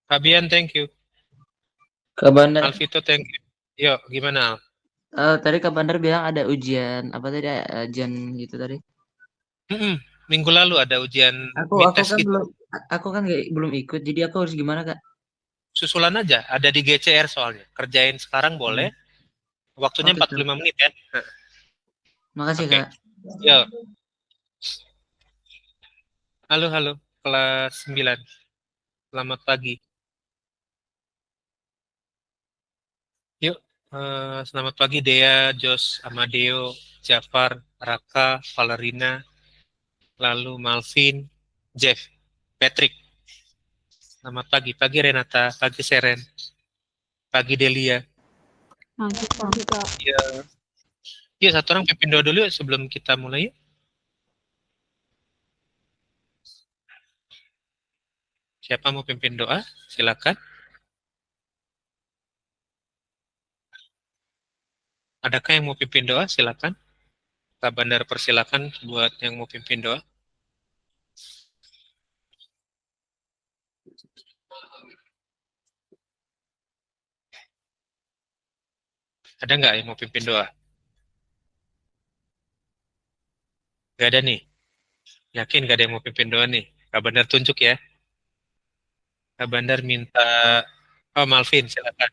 Fabian, thank you. Kak Bandar, Alvito, thank you. Yuk, gimana Al? tadi Kak Bandar bilang ada ujian apa tadi? Ujian gitu tadi. Minggu lalu ada ujian Aku mid aku test kan gitu. belum aku kan belum ikut. Jadi aku harus gimana Kak? Susulan aja, ada di GCR soalnya. Kerjain sekarang boleh. Hmm. Oh Waktunya gitu. 45 menit ya. Makasih Oke. Kak. Yuk. Halo, halo. Kelas 9. Selamat pagi. Yuk. Selamat pagi Dea, Jos, Amadeo, Jafar, Raka, Valerina, lalu Malvin, Jeff, Patrick. Selamat pagi. Pagi Renata, pagi Seren, pagi Delia. Pagi, Kak. Ya, yuk satu orang pimpin doa dulu yuk sebelum kita mulai. Yuk. Siapa mau pimpin doa? Silakan. Adakah yang mau pimpin doa? Silakan. Kak Bandar persilakan buat yang mau pimpin doa. Ada nggak yang mau pimpin doa? Gak ada nih. Yakin gak ada yang mau pimpin doa nih? Kak Bandar tunjuk ya. Kak Bandar minta. Oh, Malvin, silakan.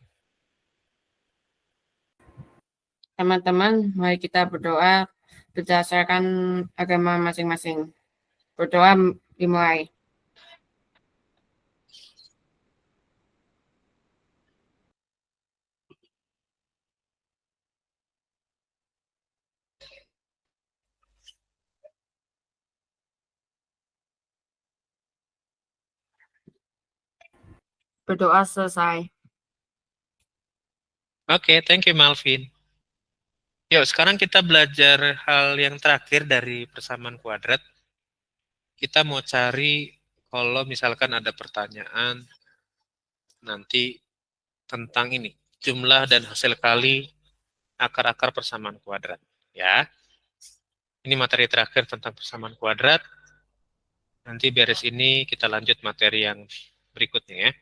Teman-teman, mari kita berdoa berdasarkan agama masing-masing. Berdoa dimulai. Berdoa selesai. Oke, thank you Malvin. Yuk, sekarang kita belajar hal yang terakhir dari persamaan kuadrat. Kita mau cari kalau misalkan ada pertanyaan nanti tentang ini, jumlah dan hasil kali akar-akar persamaan kuadrat. Ya, ini materi terakhir tentang persamaan kuadrat. Nanti beres ini kita lanjut materi yang berikutnya ya.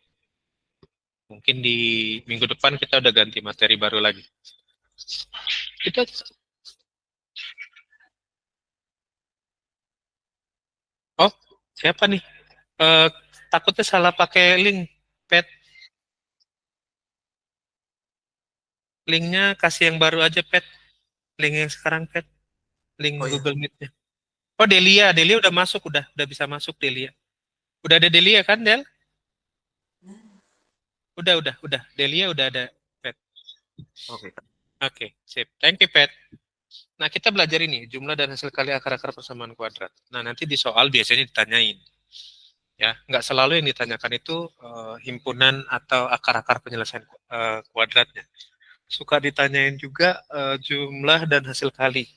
Mungkin di minggu depan kita udah ganti materi baru lagi. Kita Oh, siapa nih? Eh, takutnya salah pakai link, Pet. Linknya kasih yang baru aja, Pet. Link yang sekarang, Pet. Link Oh iya. Google Meet-nya. Oh, Delia udah masuk, udah bisa masuk Delia. Udah ada Delia kan, Del? Udah. Delia udah ada, Pet. Oke. Oke, sip. Thank you, Pet. Nah, kita belajar ini, jumlah dan hasil kali akar-akar persamaan kuadrat. Nah, nanti di soal biasanya ditanyain. Ya, nggak selalu yang ditanyakan itu himpunan atau akar-akar penyelesaian kuadratnya. Suka ditanyain juga jumlah dan hasil kali.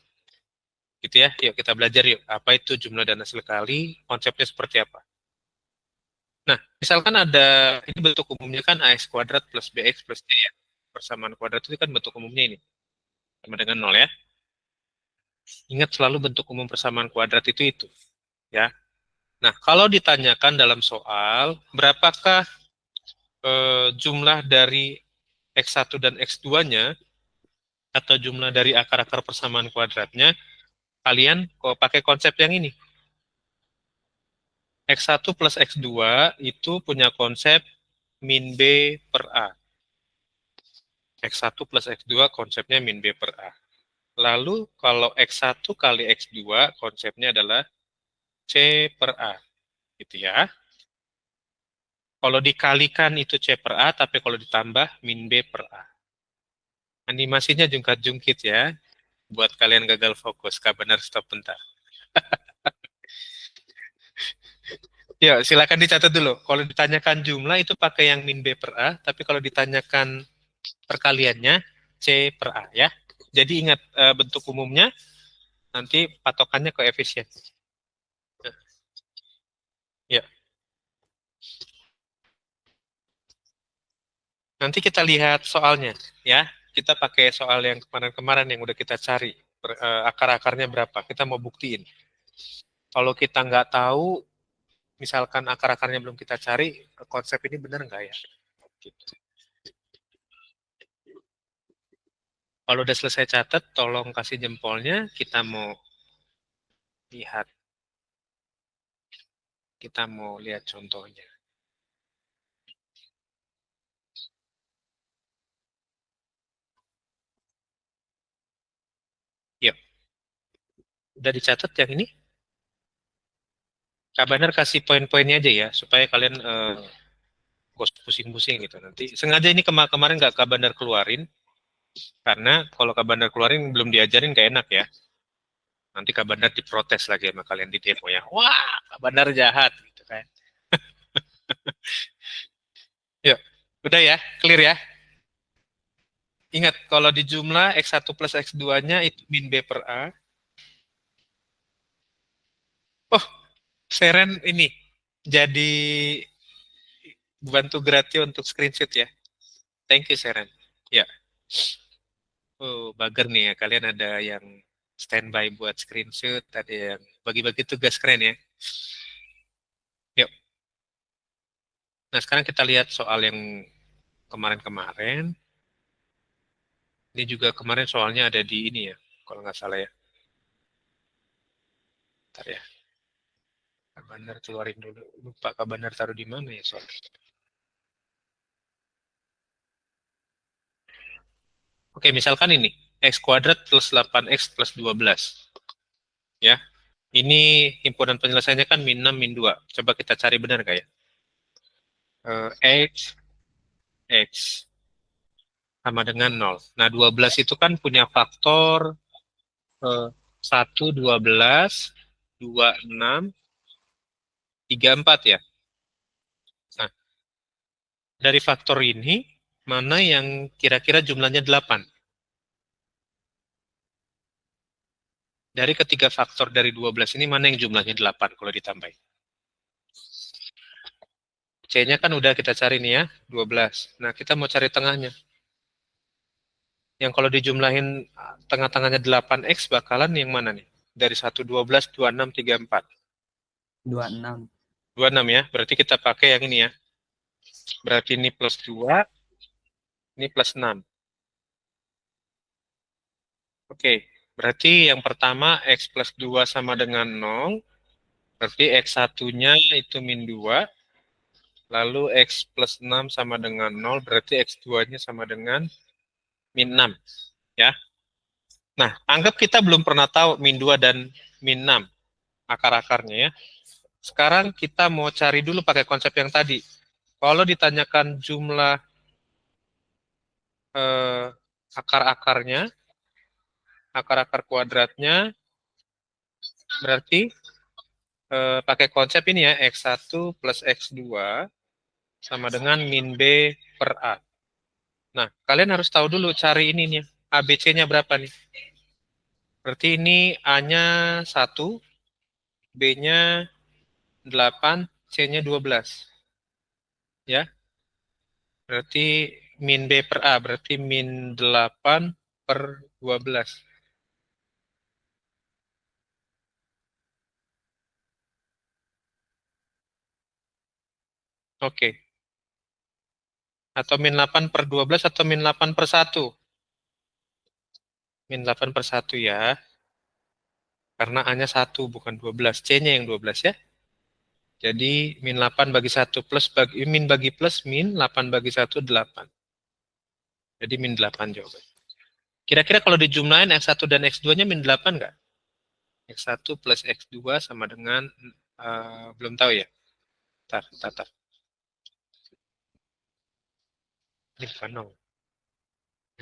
Gitu ya, yuk kita belajar yuk. Apa itu jumlah dan hasil kali, konsepnya seperti apa. Nah, misalkan ada, ini bentuk umumnya kan AX kuadrat plus BX plus C ya. Persamaan kuadrat itu kan bentuk umumnya ini. Sama dengan 0 ya. Ingat selalu bentuk umum persamaan kuadrat itu. Ya. Nah, kalau ditanyakan dalam soal, berapakah jumlah dari X1 dan X2-nya, atau jumlah dari akar-akar persamaan kuadratnya, kalian kok pakai konsep yang ini. X1 plus X2 itu punya konsep min B per A. X1 plus X2 konsepnya min B per A. Lalu kalau X1 kali X2 konsepnya adalah C per A. Gitu ya. Kalau dikalikan itu C per A, tapi kalau ditambah min B per A. Animasinya jungkat-jungkit ya. Buat kalian gagal fokus, benar stop bentar. Ya, silakan dicatat dulu. Kalau ditanyakan jumlah itu pakai yang min B per A, tapi kalau ditanyakan perkaliannya C per A ya. Jadi ingat bentuk umumnya, nanti patokannya koefisien. Ya. Nanti kita lihat soalnya ya. Kita pakai soal yang kemarin-kemarin yang udah kita cari. Akar-akarnya berapa. Kita mau buktiin. Kalau kita nggak tahu, misalkan akar-akarnya belum kita cari, konsep ini benar nggak ya? Gitu. Kalau udah selesai catat, tolong kasih jempolnya, kita mau lihat. Kita mau lihat contohnya. Yuk. Udah dicatat yang ini? Kak Bandar kasih poin-poinnya aja ya, supaya kalian gak usah pusing-pusing gitu nanti. Sengaja ini kemarin nggak Kak Bandar keluarin, karena kalau Kak Bandar keluarin belum diajarin gak enak ya. Nanti Kak Bandar diprotes lagi sama kalian di demo ya. Wah, Kak Bandar jahat gitu kan. Yuk, udah ya, clear ya. Ingat, kalau di jumlah X1 plus X2-nya itu min B per A. Oh, Seren ini jadi bantu gratis untuk screenshot ya. Thank you, Seren. Ya. Oh, bager nih ya. Kalian ada yang standby buat screenshot, ada yang bagi-bagi tugas, keren ya. Yuk. Nah, sekarang kita lihat soal yang kemarin-kemarin. Ini juga kemarin soalnya ada di ini ya, kalau nggak salah ya. Bentar ya. Kak Bandar keluarin dulu. Lupa Kak Bandar taruh di mana ya soalnya. Oke, misalkan ini. X kuadrat plus 8X plus 12. Ya. Ini himpunan penyelesaiannya kan min 6, min 2. Coba kita cari benar nggak ya? X, X sama dengan 0. Nah, 12 itu kan punya faktor 1, 12, 2, 6, 3, 4 ya. Nah, dari faktor ini, mana yang kira-kira jumlahnya 8? Dari ketiga faktor dari 12 ini, mana yang jumlahnya 8 kalau ditambahin? C-nya kan udah kita cari nih ya, 12. Nah, kita mau cari tengahnya. Yang kalau dijumlahin tengah-tengahnya 8X bakalan yang mana nih? Dari 1, 12, 26, 34. 26. 26 ya, berarti kita pakai yang ini ya. Berarti ini plus 2, ini plus 6. Oke, berarti yang pertama X plus 2 sama dengan 0. Berarti X1-nya itu min 2. Lalu X plus 6 sama dengan 0. Berarti X2-nya sama dengan min 6. Ya. Nah, anggap kita belum pernah tahu min 2 dan min 6. Akar-akarnya ya. Sekarang kita mau cari dulu pakai konsep yang tadi. Kalau ditanyakan jumlah akar-akarnya, akar-akar kuadratnya, berarti pakai konsep ini ya, X1 plus X2 sama dengan min B per A. Nah, kalian harus tahu dulu cari ini nih, ABC-nya berapa nih. Berarti ini A-nya 1, B-nya 8, C-nya 12. Ya, berarti min B per A, berarti min 8 per 12. Oke. Atau min 8 per 12 atau min 8 per 1. Min 8 per 1 ya. Karena A-nya 1 bukan 12. C-nya yang 12 ya. Jadi min 8 bagi 1 plus bagi min bagi plus min 8 bagi 1 8. Jadi min 8 jawabannya. Kira-kira kalau dijumlahin X1 dan X2-nya min 8 nggak? X1 plus X2 sama dengan belum tahu ya. Tar. Ini bukan dong.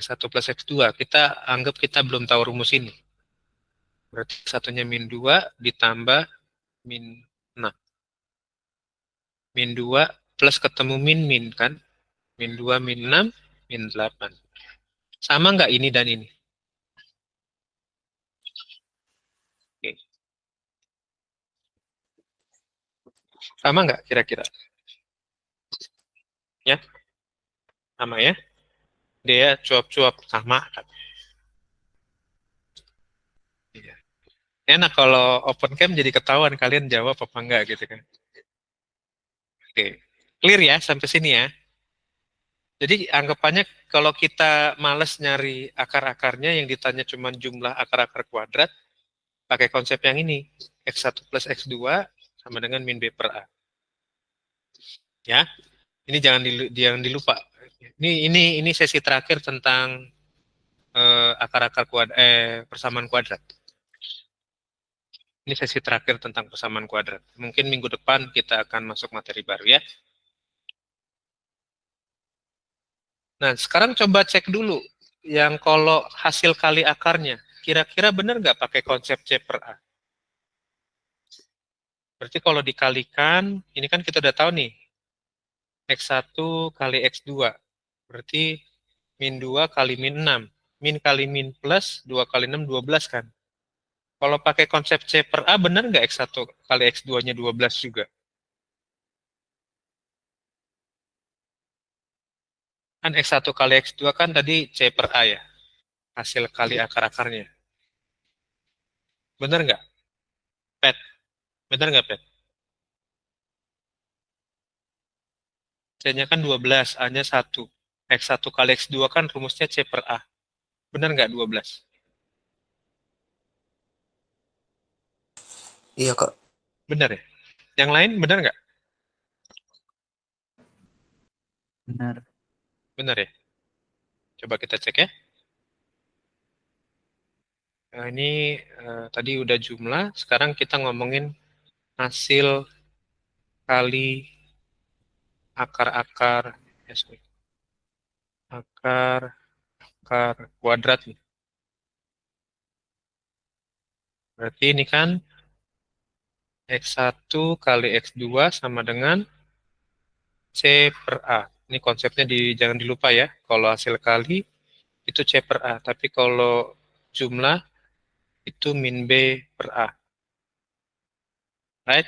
X1 plus X2. Kita anggap kita belum tahu rumus ini. Berarti satunya min 2 ditambah min 6. Min 2 plus ketemu min kan. Min 2, min 6, min 8. Sama nggak ini dan ini? Oke. Sama nggak kira-kira? Ya, sama ya. Dia cuap-cuap sama. Iya. Enak kalau open cam jadi ketahuan kalian jawab apa enggak gitu kan. Oke, clear ya sampai sini ya. Jadi anggapannya kalau kita males nyari akar-akarnya yang ditanya cuma jumlah akar-akar kuadrat, pakai konsep yang ini. X1 plus X2 sama dengan min B per A. Ya, ini jangan dilupa. Ini sesi terakhir tentang akar-akar persamaan kuadrat. Ini sesi terakhir tentang persamaan kuadrat. Mungkin minggu depan kita akan masuk materi baru ya. Nah, sekarang coba cek dulu yang kalau hasil kali akarnya, kira-kira benar nggak pakai konsep C per A? Berarti kalau dikalikan, ini kan kita udah tahu nih, X1 kali X2. Berarti min 2 kali min 6. Min kali min plus 2 kali 6, 12 kan? Kalau pakai konsep C per A, benar nggak X1 kali X2-nya 12 juga? Kan X1 kali X2 kan tadi C per A ya? Hasil kali akar-akarnya. Benar nggak? Pet? Benar nggak, Pet? C-nya kan 12, A-nya 1. X1 kali X2 kan rumusnya C per A. Benar nggak 12? Iya, Kak. Benar ya? Yang lain benar nggak? Benar. Benar ya? Coba kita cek ya. Nah, ini tadi udah jumlah, sekarang kita ngomongin hasil kali akar-akar, akar kuadrat nih. Berarti ini kan X1 kali X2 sama dengan C per A. Ini konsepnya jangan dilupa ya. Kalau hasil kali itu C per A. Tapi kalau jumlah itu min B per A. Right?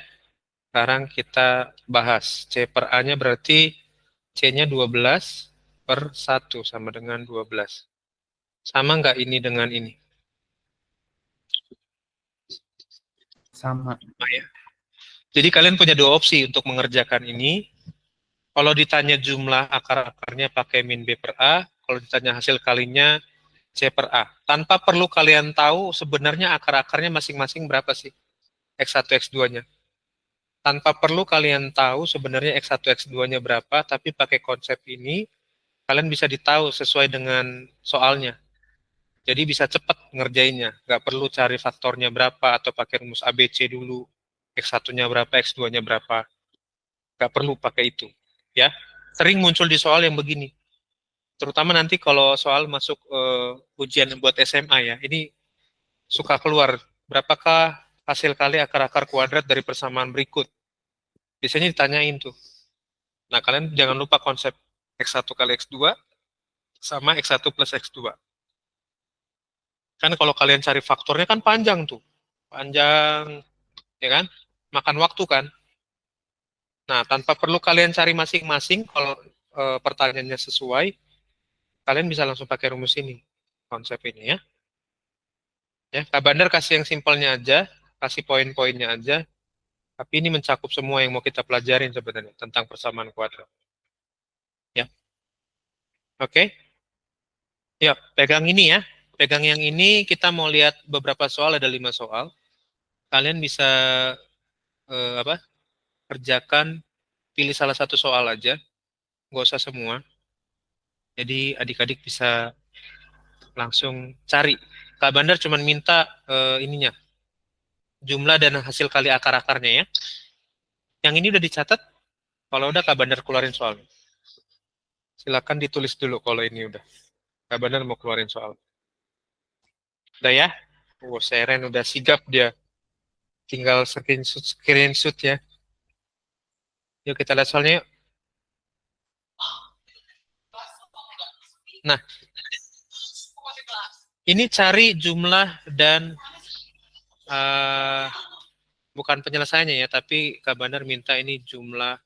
Sekarang kita bahas. C per A-nya berarti C-nya 12 per 1 sama dengan 12. Sama nggak ini dengan ini? Sama. Nah, ya. Jadi kalian punya dua opsi untuk mengerjakan ini. Kalau ditanya jumlah akar-akarnya pakai min B per A, kalau ditanya hasil kalinya C per A. Tanpa perlu kalian tahu sebenarnya akar-akarnya masing-masing berapa sih? X1, X2-nya. Tanpa perlu kalian tahu sebenarnya X1, X2-nya berapa, tapi pakai konsep ini, kalian bisa ditahu sesuai dengan soalnya. Jadi bisa cepat ngerjainnya. Nggak perlu cari faktornya berapa atau pakai rumus ABC dulu. X1-nya berapa, X2-nya berapa. Nggak perlu pakai itu. Ya, sering muncul di soal yang begini. Terutama nanti kalau soal masuk ujian buat SMA ya. Ini suka keluar berapakah hasil kali akar-akar kuadrat dari persamaan berikut. Biasanya ditanyain tuh. Nah, kalian jangan lupa konsep X1 kali X2 sama X1 plus X2. Kan kalau kalian cari faktornya kan panjang tuh. Panjang, ya kan? Makan waktu kan? Nah, tanpa perlu kalian cari masing-masing, kalau pertanyaannya sesuai, kalian bisa langsung pakai rumus ini, konsep ini ya. Ya, Kak Bandar kasih yang simpelnya aja, kasih poin-poinnya aja, tapi ini mencakup semua yang mau kita pelajarin sebenarnya tentang persamaan kuadrat. Ya, oke. Ya, pegang ini ya. Pegang yang ini, kita mau lihat beberapa soal, ada 5 soal. Kalian bisa kerjakan, pilih salah satu soal aja, nggak usah semua. Jadi adik-adik bisa langsung cari. Kak Bandar cuma minta ininya, jumlah dan hasil kali akar-akarnya ya. Yang ini udah dicatat, kalau udah Kak Bandar keluarin soalnya. Silakan ditulis dulu kalau ini udah. Kak Bandar mau keluarin soal. Udah ya? Oh, Seren udah sigap dia. Tinggal screenshot ya. Yuk kita lihat soalnya yuk. Nah, ini cari jumlah dan bukan penyelesaiannya ya, tapi Kak Bandar minta ini jumlah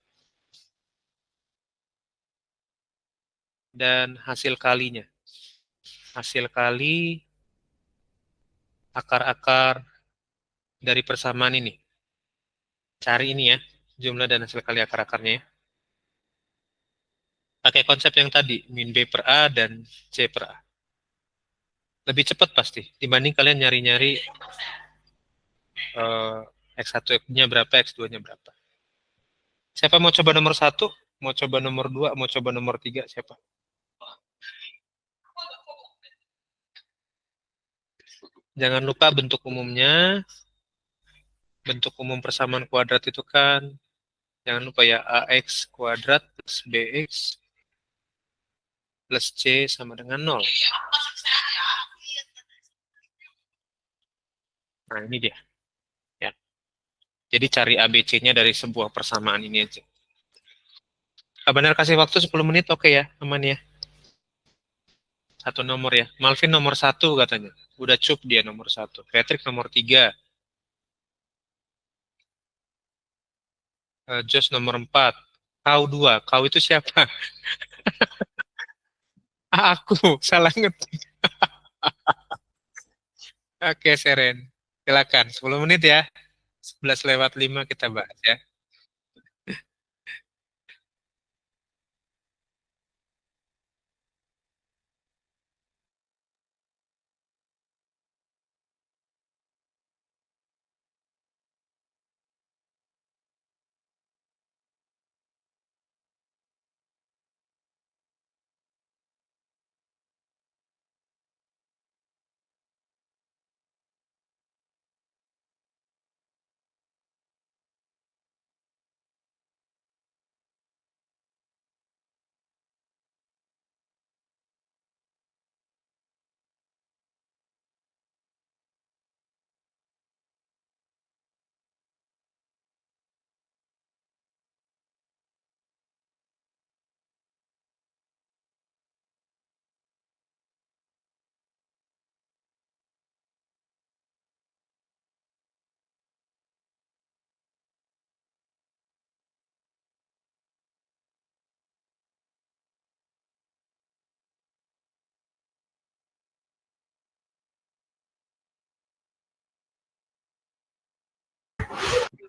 dan hasil kalinya. Hasil kali akar-akar dari persamaan ini. Cari ini ya. jumlah dan hasil kali akar-akarnya ya. Pakai konsep yang tadi, min B per A dan C per A. Lebih cepat pasti, dibanding kalian nyari-nyari X1-nya berapa, X2-nya berapa. Siapa mau coba nomor 1? Mau coba nomor 2? Mau coba nomor 3? Siapa? Jangan lupa bentuk umumnya. Bentuk umum persamaan kuadrat itu kan, jangan lupa ya, AX kuadrat plus BX plus C sama dengan 0. Nah, ini dia. Ya. Jadi cari ABC-nya dari sebuah persamaan ini aja. Benar kasih waktu 10 menit, oke ya, aman ya. Satu nomor ya. Malvin nomor 1 katanya. Udah cup dia nomor 1. Patrick nomor 3. Josh nomor 4. Kau 2. Kau itu siapa? Aku. Salah ngetik. Oke, Seren. Silakan. 10 menit ya. 11:05 kita bahas ya.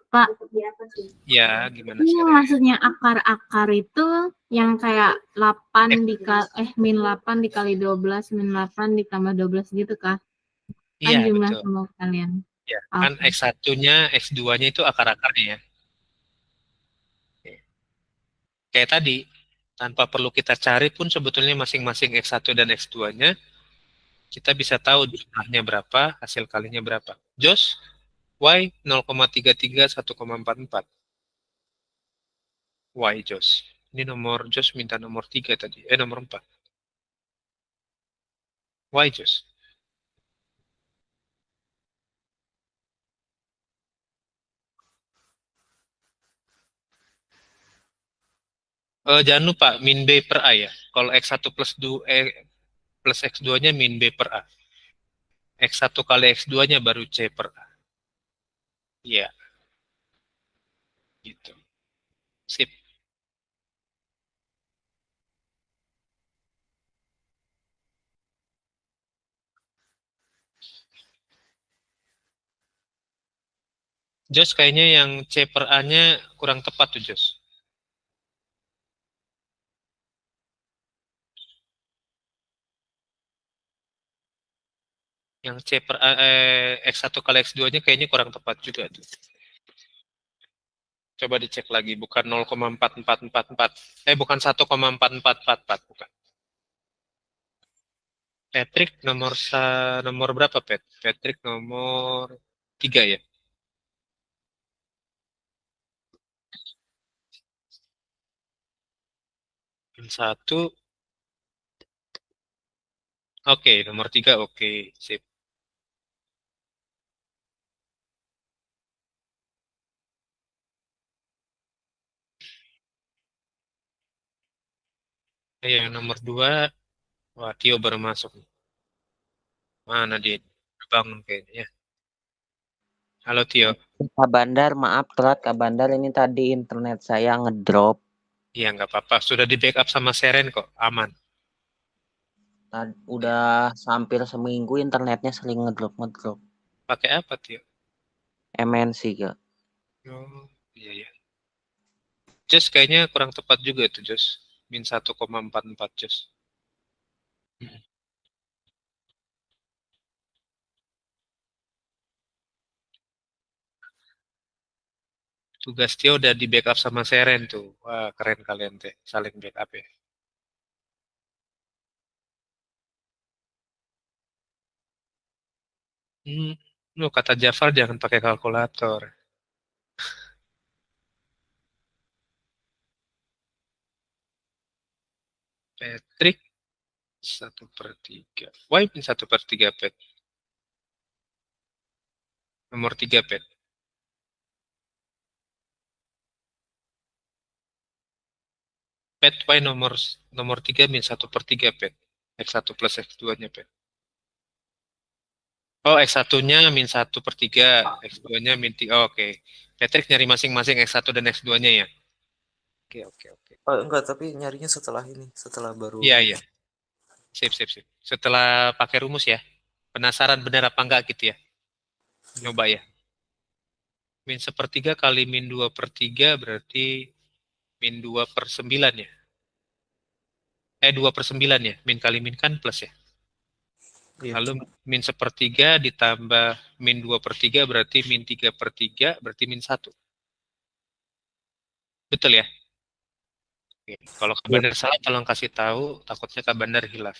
Pak, Ya, gimana ini sih? maksudnya akar-akar itu yang kayak 8 min 8 dikali 12 min 8 ditambah 12 gitu kah? Kan Iya, jumlah betul. sama kalian. Ya, kan Oke. X1-nya, X2-nya itu akar-akarnya ya. Oke. Kayak tadi, tanpa perlu kita cari pun sebetulnya masing-masing X1 dan X2-nya, kita bisa tahu jumlahnya berapa, hasil kalinya berapa. Jos, Y 0,33 1,44. Y Jos. Ini nomor Jos minta nomor 3 tadi. Nomor 4. Y Jos. Jangan lupa min B per A ya. Kalau X1 plus 2 plus X2-nya min B per A. X1 kali X2-nya baru C per A. Iya, gitu. Sip. Jos kayaknya yang C per A-nya kurang tepat tuh, Jos. Yang C per A, X1 kali X2-nya kayaknya kurang tepat juga tuh. Coba dicek lagi, bukan 0,4444. Bukan 1,4444, bukan. Patrick nomor berapa, Pat? Patrick nomor 3 ya? Satu, oke, nomor 3 oke, sip. Nomor 2, wah Tio baru masuk. Mana dia? Bangun kayaknya ya. Halo Tio. Kak Bandar, maaf telat Kak Bandar, ini tadi internet saya ngedrop. Iya nggak apa-apa, sudah di backup sama Seren kok, aman. Udah hampir seminggu internetnya sering ngedrop. Pakai apa Tio? MNC Kak. Oh, iya ya. Just kayaknya kurang tepat juga itu, Jos. Min 1,44, Jos. Tugas dia udah di backup sama Seren tuh. Wah, keren kalian teh, saling backup ya. Kata Jafar jangan pakai kalkulator. Patrick 1/3. Why min 1/3, Pet? Nomor 3, Pet. Pet, why nomor 3 min 1/3, Pet? X1 plus X2-nya, Pet. Oh, X1-nya min 1/3, X2-nya min 3. Oh, oke. Patrick nyari masing-masing X1 dan X2-nya ya? Oke. Oh, enggak, tapi nyarinya setelah ini, setelah baru. Iya. Sip. Setelah pakai rumus ya. Penasaran benar apa enggak gitu ya? Coba ya. Min 1/3 kali min 2/3 berarti min 2/9 ya? 2/9 ya? Min kali min kan plus ya? Iya. Lalu min 1/3 ditambah min 2/3 berarti min 3/3 berarti min 1. Betul ya? Oke. Kalau Kak Bandar salah tolong kasih tahu, takutnya Kak Bandar hilaf.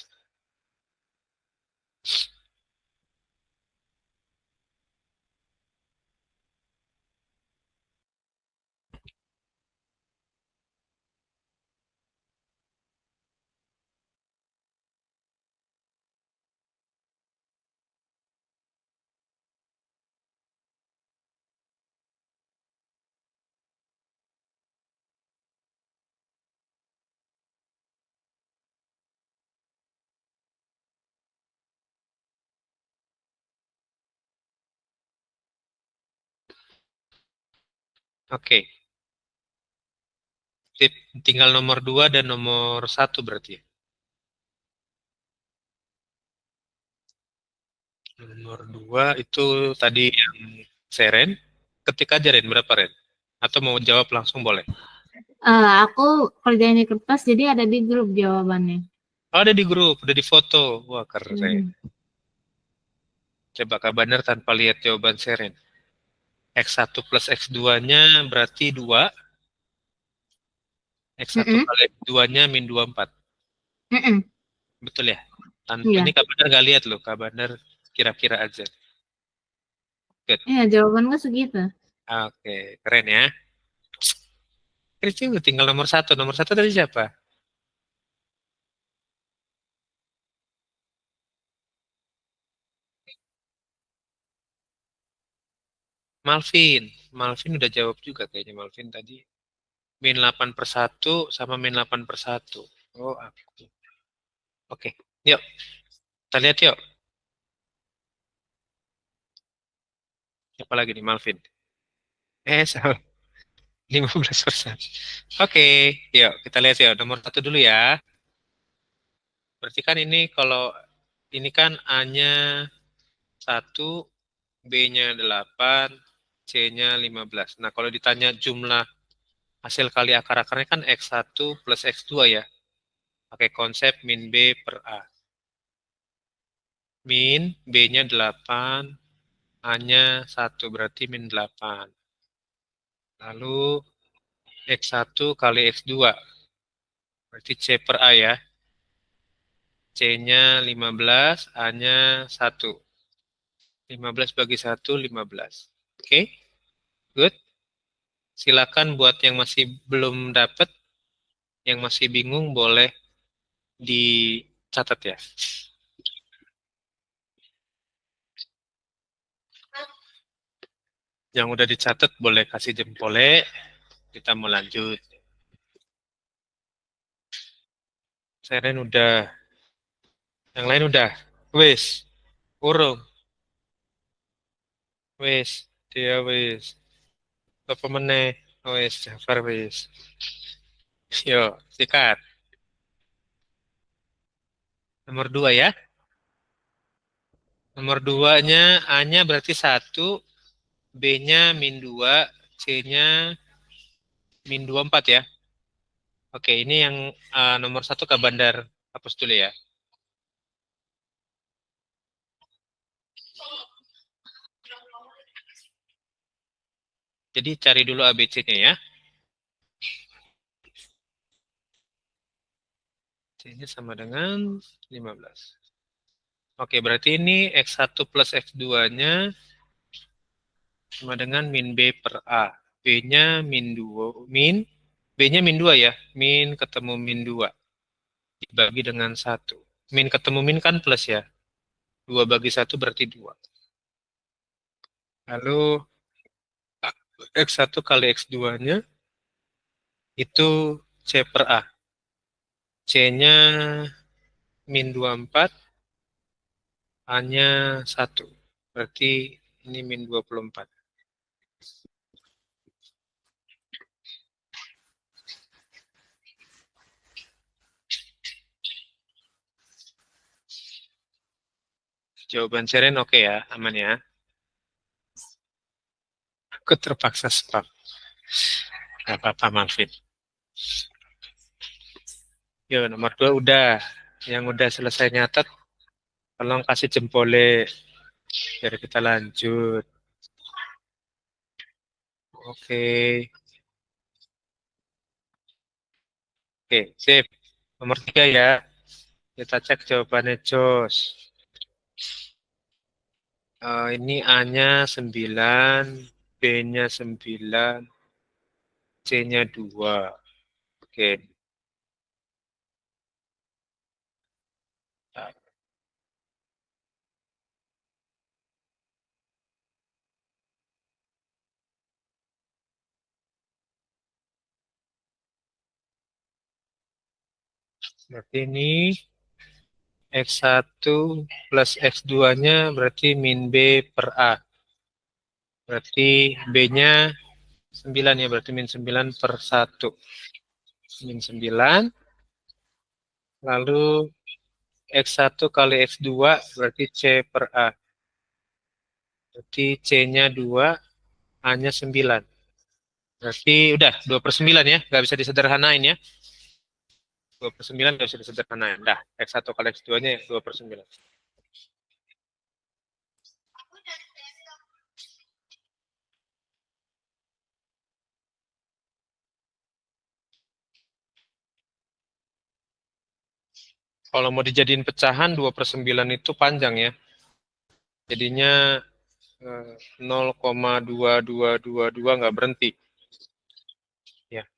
Oke. Tinggal nomor 2 dan nomor 1 berarti ya? Nomor 2 itu tadi yang Seren. Ketik aja, Ren. Berapa, Ren? Atau mau jawab langsung boleh? Aku kerjain di kertas, jadi ada di grup jawabannya. Oh, ada di grup, udah di foto. Wah, keren. Coba Kak Bandar tanpa lihat jawaban Seren. X1 plus X2-nya berarti 2. X1 kali X2-nya min 24. Betul ya? Iya. Ini Kak Bandar nggak lihat loh. Kak Bandar kira-kira aja. Good. Iya, jawabannya segitu. Oke, keren ya. Keren juga, tinggal nomor 1. Nomor 1 tadi siapa? Malvin. Malvin udah jawab juga kayaknya Malvin tadi. Min 8/1 sama min 8/1. Oh, aku. Oke, yuk. Kita lihat yuk. Siapa lagi nih, Malvin? Salah. 15%. Oke, yuk kita lihat ya. Nomor 1 dulu ya. Berarti kan ini kalau ini kan A-nya 1, B-nya 8, C-nya 15. Nah, kalau ditanya jumlah hasil kali akar-akarnya kan X1 plus X2 ya. Pakai konsep min B per A. Min B-nya 8, A-nya 1, berarti min 8. Lalu X1 kali X2, berarti C per A ya. C-nya 15, A-nya 1. 15 bagi 1, 15. Oke, good. Silakan buat yang masih belum dapat, yang masih bingung, boleh dicatat ya. Yang udah dicatat boleh kasih jempolnya. Kita mau lanjut. Seren udah. Yang lain udah. Wis. Urung. Wis. Dia wis. Apa meneh? Wis. Jafar wis. Yo, sikat. Nomor 2 ya. Nomor 2-nya A-nya berarti 1. B-nya min 2. C-nya min 24 ya. Oke, ini yang nomor 1 Kak Bandar hapus dulu ya. Jadi cari dulu ABC-nya ya. C-nya sama dengan 15. Oke, berarti ini X1 plus X2-nya sama dengan min B per A. B-nya min 2, B-nya min 2 ya. Min ketemu min 2. Dibagi dengan 1. Min ketemu min kan plus ya. 2 bagi 1 berarti 2. Lalu X1 kali X2-nya itu C per A. C-nya min 24, A-nya 1. Berarti ini min 24. Jawaban Seren oke ya, aman ya. Aku terpaksa stop. Gak apa-apa, maafin. Yo, nomor 2 udah. Yang udah selesai nyatet, tolong kasih jempolnya. Biar kita lanjut. Oke. Oke, sip. Nomor 3 ya. Kita cek jawabannya Jos. Ini A-nya 9, B-nya 9, C-nya 2. Oke. Berarti ini X1 plus X2-nya berarti min B per A. Berarti B-nya 9 ya, berarti min 9 per 1. Min 9. Lalu X1 kali X2 berarti C per A. Berarti C-nya 2, A-nya 9. Berarti udah 2 per 9 ya, nggak bisa disederhanain ya. 2 per 9 nggak bisa disederhanain. Dah, X1 kali X2-nya 2 per 9. Kalau mau dijadiin pecahan 2 per 9 itu panjang ya. Jadinya 0,2222 nggak berhenti. Ya.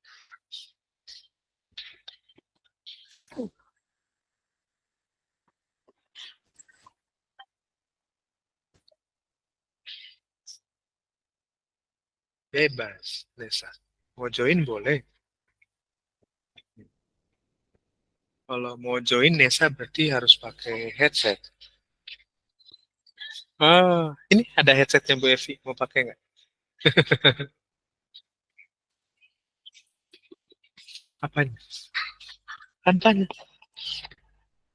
Bebas, Nesa. Mau join boleh. Kalau mau join Nesa berarti harus pakai headset. Oh, ini ada headsetnya Bu Evi. Mau pakai nggak? Apanya? Apanya?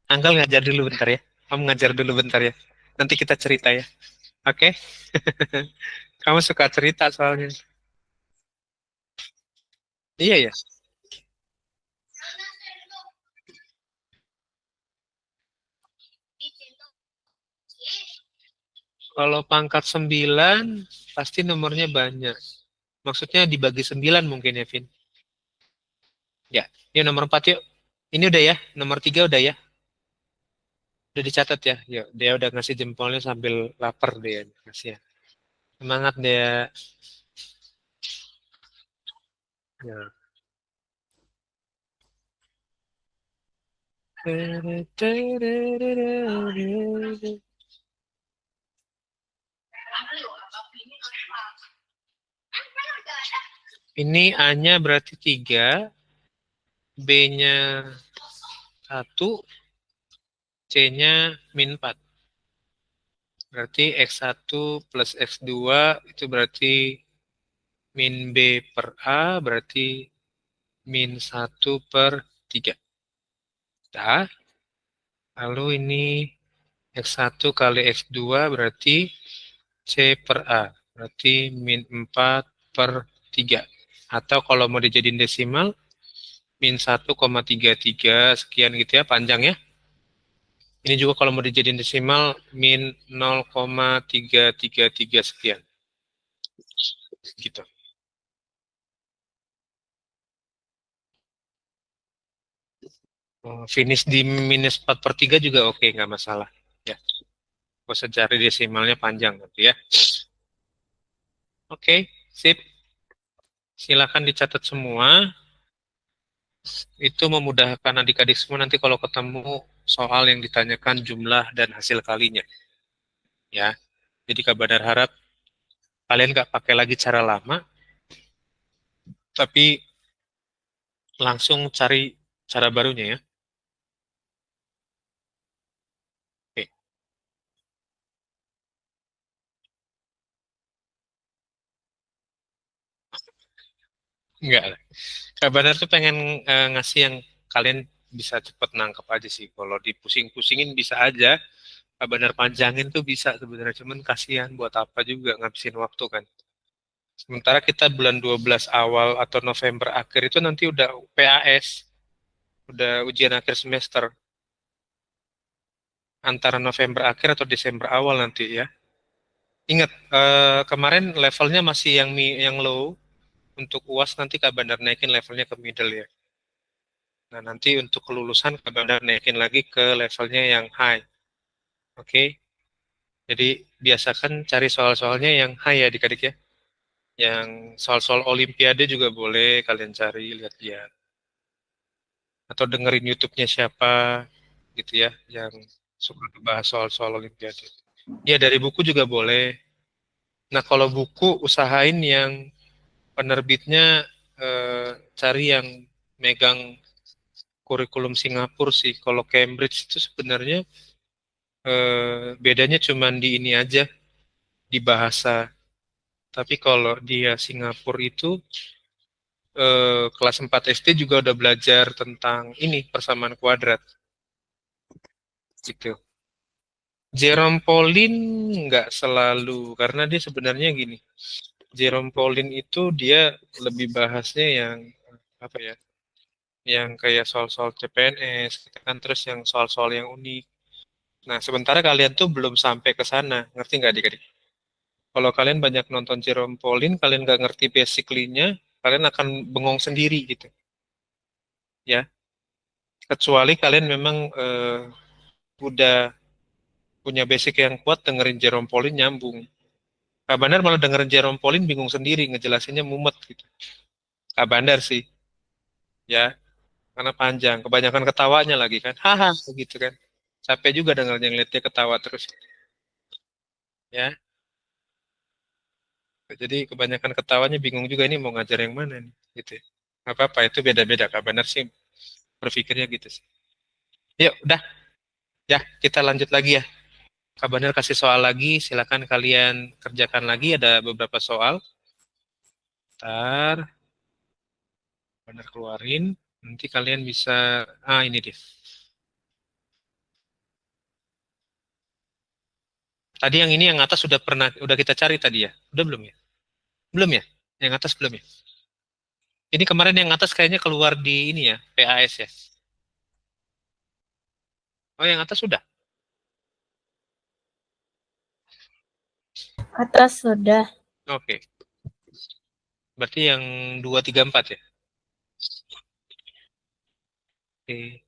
Anggal ngajar dulu bentar ya. Kamu ngajar dulu bentar ya. Nanti kita cerita ya. Oke? Kamu suka cerita soalnya. Iya ya. Kalau pangkat 9, pasti nomornya banyak. Maksudnya dibagi 9 mungkin ya, Vin. Ya, ini nomor 4 yuk. Ini udah ya, nomor 3 udah ya. Udah dicatat ya. Yuk, dia udah ngasih jempolnya sambil lapar dia. Kasih ya. Semangat dia. Ya. Ini A-nya berarti 3, B-nya 1, C-nya min 4. Berarti X1 plus X2 itu berarti min B per A, berarti min 1 per 3. Dah. Lalu ini X1 kali X2 berarti C per A. Berarti min 4 per 3. Atau kalau mau dijadiin desimal, min 1,33 sekian gitu ya, panjang ya. Ini juga kalau mau dijadiin desimal, min 0,333 sekian. Gitu. Finish di minus 4/3 juga oke, nggak masalah. Ya, gue cari desimalnya panjang nanti ya. Oke, sip. Silakan dicatat semua. Itu memudahkan adik-adik semua nanti kalau ketemu soal yang ditanyakan jumlah dan hasil kalinya. Ya, jadi Kak Badar harap kalian nggak pakai lagi cara lama, tapi langsung cari cara barunya ya. Oke, enggak lah. Kak Badar tuh pengen ngasih yang kalian bisa cepet nangkep aja sih. Kalau dipusing-pusingin bisa aja. Kak Badar panjangin tuh bisa sebenarnya. Cuman kasihan buat apa juga ngabisin waktu kan. Sementara kita bulan 12 awal atau November akhir itu nanti udah PAS. Udah ujian akhir semester. Antara November akhir atau Desember awal nanti ya. Ingat, kemarin levelnya masih yang low. Untuk UAS nanti Kak Bandar naikin levelnya ke middle ya. Nah, nanti untuk kelulusan Kak Bandar naikin lagi ke levelnya yang high. Oke. Jadi biasakan cari soal-soalnya yang high ya adik-adik ya. Yang soal-soal olimpiade juga boleh kalian cari, lihat-lihat. Atau dengerin YouTube-nya siapa gitu ya, yang suka bahas soal-soal olimpiade. Ya dari buku juga boleh. Nah, kalau buku usahain yang penerbitnya cari yang megang kurikulum Singapura sih. Kalau Cambridge itu sebenarnya bedanya cuma di ini aja, di bahasa. Tapi kalau dia Singapura itu kelas 4 SD juga udah belajar tentang ini persamaan kuadrat. Gitu. Jerome Pauline nggak selalu karena dia sebenarnya gini. Jerome Pauline itu dia lebih bahasnya yang apa ya? Yang kayak soal-soal CPNS, gitu kan, terus yang soal-soal yang unik. Nah, sementara kalian tuh belum sampai ke sana, ngerti nggak adik-adik? Kalau kalian banyak nonton Jerome Pauline, kalian nggak ngerti basically-nya, kalian akan bengong sendiri gitu, ya. Kecuali kalian memang udah punya basic yang kuat, dengerin Jerome Pauline nyambung. Kak Bandar malah dengerin Jerome Pauline bingung sendiri, ngejelasinnya mumet gitu. Kak Bandar sih, ya, karena panjang, kebanyakan ketawanya lagi kan, haha, gitu kan. Capek juga dengernya ngeliat dia ketawa terus, ya. Jadi kebanyakan ketawanya bingung juga ini mau ngajar yang mana nih, gitu. Gak apa-apa, itu beda-beda. Kak Bandar sih berpikirnya gitu sih. Yuk, udah. Ya, kita lanjut lagi ya. Kak Bandar kasih soal lagi, silakan kalian kerjakan lagi. Ada beberapa soal. Ntar, Bandar keluarin. Nanti kalian bisa, ini deh. Tadi yang ini yang atas udah kita cari tadi ya? Udah belum ya? Belum ya? Yang atas belum ya? Ini kemarin yang atas kayaknya keluar di ini ya, PAS ya? Oh, yang atas sudah? Atas sudah. Oke. Berarti yang 2, 3, 4 ya? Oke.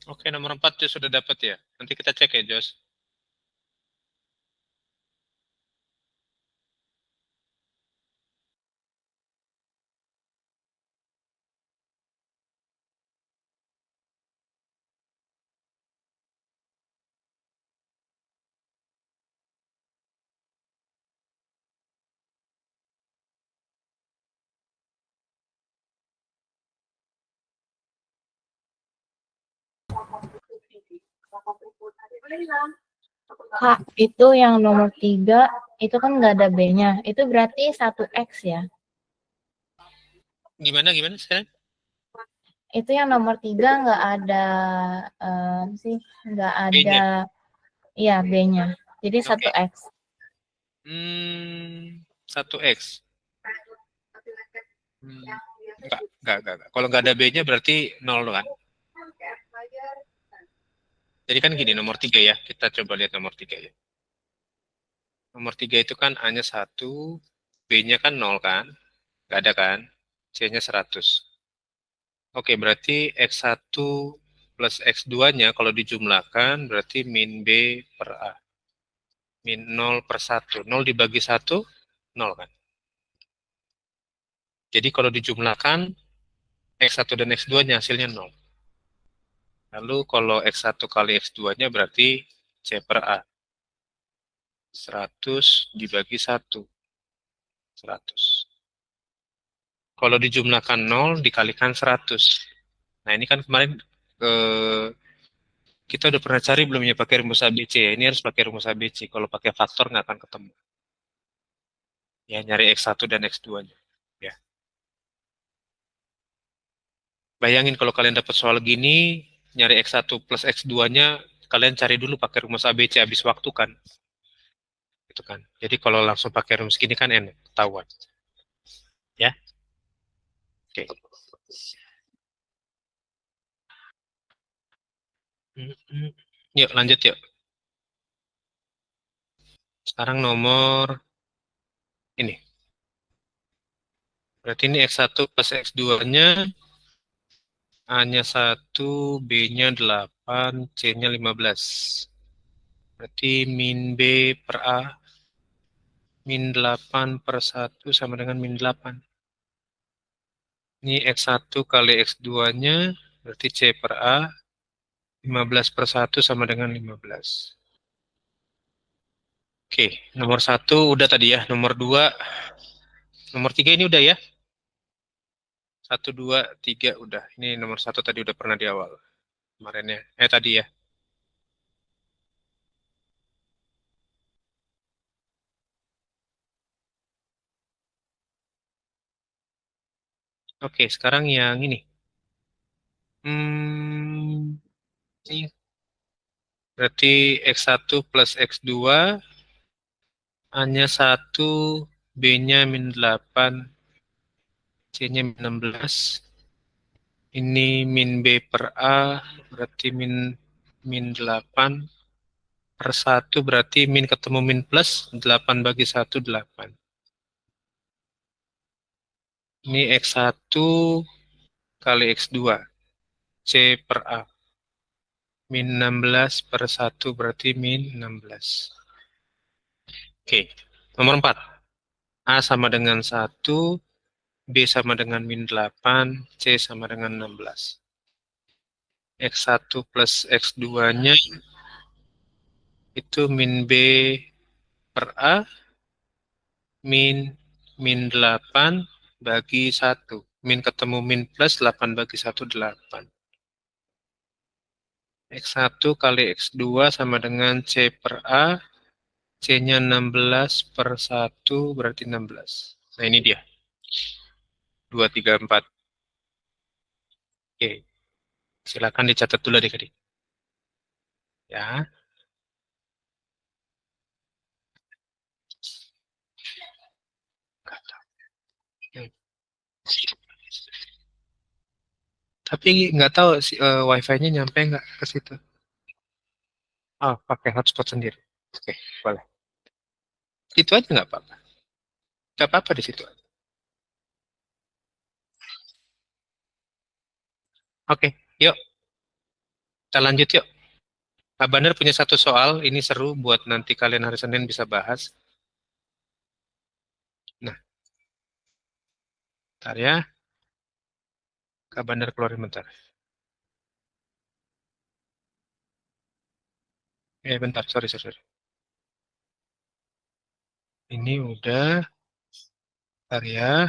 Oke, nomor 4 Jos sudah dapat ya. Nanti kita cek ya, Jos. Kak, itu yang nomor 3, itu kan nggak ada B-nya. Itu berarti 1X ya? Gimana sekarang? Itu yang nomor 3 nggak ada, sih, nggak ada, B-nya. iya B-nya. Jadi Oke. 1X. 1X. Enggak. Kalau nggak ada B-nya berarti 0 kan? Jadi kan gini, nomor 3 ya. Kita coba lihat nomor 3 ya. Nomor 3 itu kan A-nya 1, B-nya kan 0 kan? Nggak ada kan? C-nya 100. Oke, berarti X1 plus X2-nya kalau dijumlahkan berarti min B per A. Min 0 per 1. 0 dibagi 1, 0 kan? Jadi kalau dijumlahkan, X1 dan X2-nya hasilnya 0. Lalu kalau X1 kali X2-nya berarti C per A. 100 dibagi 1. 100. Kalau dijumlahkan 0 dikalikan 100. Nah ini kan kemarin kita udah pernah cari belum ya pakai rumus ABC. Ini harus pakai rumus ABC. Kalau pakai faktor nggak akan ketemu. Ya nyari X1 dan X2-nya. Ya. Bayangin kalau kalian dapat soal gini, nyari X1 plus X2-nya, kalian cari dulu pakai rumus ABC habis waktu kan. Gitu kan. Jadi kalau langsung pakai rumus gini kan enak, ketahuan. Ya. Oke. Yuk lanjut yuk. Sekarang nomor ini. Berarti ini X1 plus X2-nya A-nya 1, B-nya 8, C-nya 15. Berarti min B per A min 8 per 1 sama dengan min 8. Ini X1 kali X2-nya berarti C per A 15 per 1 sama dengan 15. Oke, nomor 1 udah tadi ya. Nomor 3 ini udah ya. 1, 2, 3 udah. Ini nomor 1 tadi udah pernah di awal. Kemarin ya. Tadi ya. Oke, sekarang yang ini. Ini berarti X1 plus X2 A-nya 1, B-nya min 8, C-nya min 16. Ini min B per A berarti min 8 per 1 berarti min ketemu min plus 8 bagi 1 8. Ini X1 kali X2 C per A min 16 per 1 berarti min 16. Oke, nomor 4. A sama dengan 1, B sama dengan min 8, C sama dengan 16. X1 plus X2-nya itu min B per A min 8 bagi 1. Min ketemu min plus 8 bagi 1, 8. X1 kali X2 sama dengan C per A. C-nya 16 per 1 berarti 16. Nah ini dia. 2, 3, 4. Oke. Silakan dicatat dulu adik-adik. Ya. Tapi nggak tahu wifi-nya nyampe nggak ke situ. Oh, pakai hotspot sendiri. Oke, boleh. Itu aja nggak apa-apa. Nggak apa-apa di situ. Oke, yuk. Kita lanjut yuk. Kak Bandar punya satu soal, ini seru buat nanti kalian hari Senin bisa bahas. Nah, bentar ya. Kak Bandar keluarin bentar. Bentar, sorry. Ini udah, bentar ya.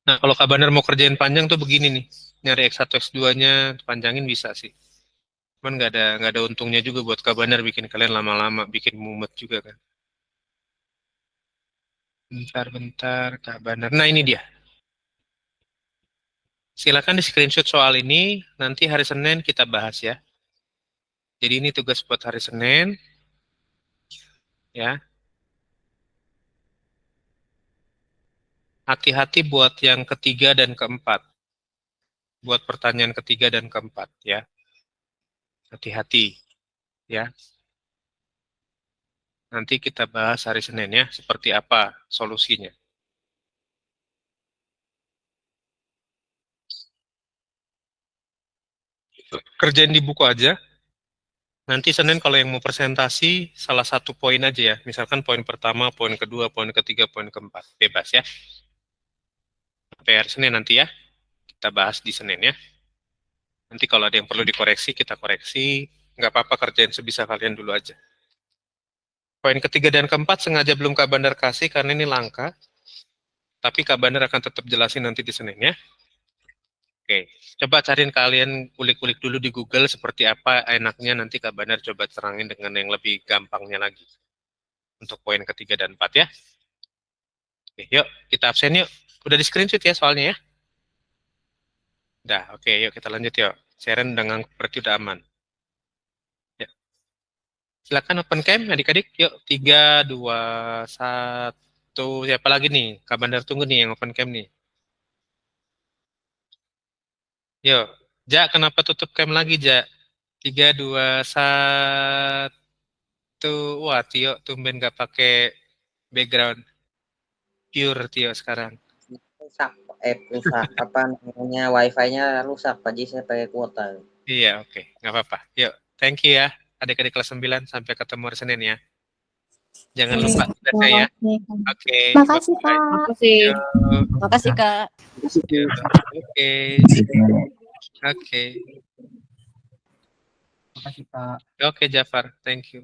Nah, kalau Kak Bandar mau kerjain panjang tuh begini nih. Nyari X1, X2-nya panjangin bisa sih. Cuman nggak ada untungnya juga buat Kak Bandar bikin kalian lama-lama, bikin mumet juga kan. Bentar, Kak Bandar. Nah, ini dia. Silakan di screenshot soal ini, nanti hari Senin kita bahas ya. Jadi ini tugas buat hari Senin. Ya. Hati-hati buat yang ketiga dan keempat. Buat pertanyaan ketiga dan keempat ya. Hati-hati ya. Nanti kita bahas hari Senin ya, seperti apa solusinya. Kerjain di buku aja. Nanti Senin kalau yang mau presentasi, salah satu poin aja ya. Misalkan poin pertama, poin kedua, poin ketiga, poin keempat. Bebas ya. Sampai hari Senin nanti ya. Kita bahas di Senin ya. Nanti kalau ada yang perlu dikoreksi, kita koreksi. Nggak apa-apa, kerjain sebisa kalian dulu aja. Poin ketiga dan keempat sengaja belum Kak Bandar kasih karena ini langka. Tapi Kak Bandar akan tetap jelasin nanti di Senin ya. Oke, coba cariin kalian kulik-kulik dulu di Google seperti apa enaknya nanti Kak Bandar coba terangin dengan yang lebih gampangnya lagi. Untuk poin ketiga dan 4 ya. Oke, yuk kita absen yuk. Udah di screenshot ya soalnya ya. Udah, oke yuk kita lanjut yuk. Sharon dengan berarti udah aman. Ya. Silakan open cam adik-adik. Yuk, 3, 2, 1. Siapa lagi nih? Kak Bandar tunggu nih yang open cam nih. Yuk, Ja, kenapa tutup cam lagi, Ja? 3, 2, 1. Wah, Tio tumben gak pakai background. Pure Tio sekarang. rusak apa namanya wifi-nya rusak Pak Ji, saya pakai kuota. Iya, oke. Nggak apa-apa. Yuk, thank you ya. Adik-adik kelas 9, sampai ketemu hari Senin ya. Jangan lupa tugasnya ya. Oke. Makasih, bye-bye. Kak. Makasih. Yuk. Makasih, Kak. Oke. Oke. Makasih Kak. Oke, Jafar. Thank you.